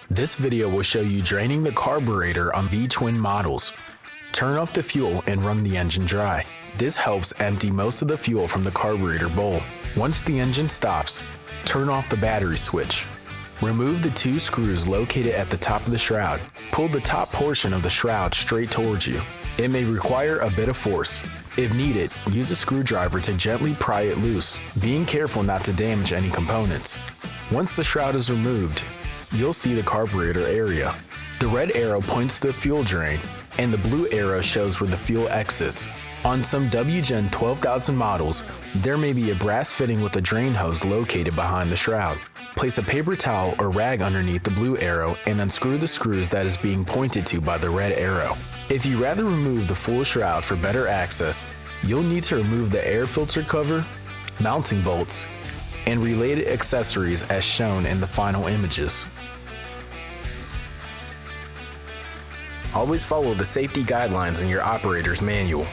This video will show you draining the carburetor on V-Twin models. Turn off the fuel and run the engine dry. This helps empty most of the fuel from the carburetor bowl. Once the engine stops, turn off the battery switch. Remove the two screws located at the top of the shroud. Pull the top portion of the shroud straight towards you. It may require a bit of force. If needed, use a screwdriver to gently pry it loose, being careful not to damage any components. Once the shroud is removed, you'll see the carburetor area. The red arrow points to the fuel drain, and the blue arrow shows where the fuel exits. On some WGen 12,000 models, there may be a brass fitting with a drain hose located behind the shroud. Place a paper towel or rag underneath the blue arrow and unscrew the screws that is being pointed to by the red arrow. If you rather remove the full shroud for better access, you'll need to remove the air filter cover, mounting bolts, and related accessories as shown in the final images. Always follow the safety guidelines in your operator's manual.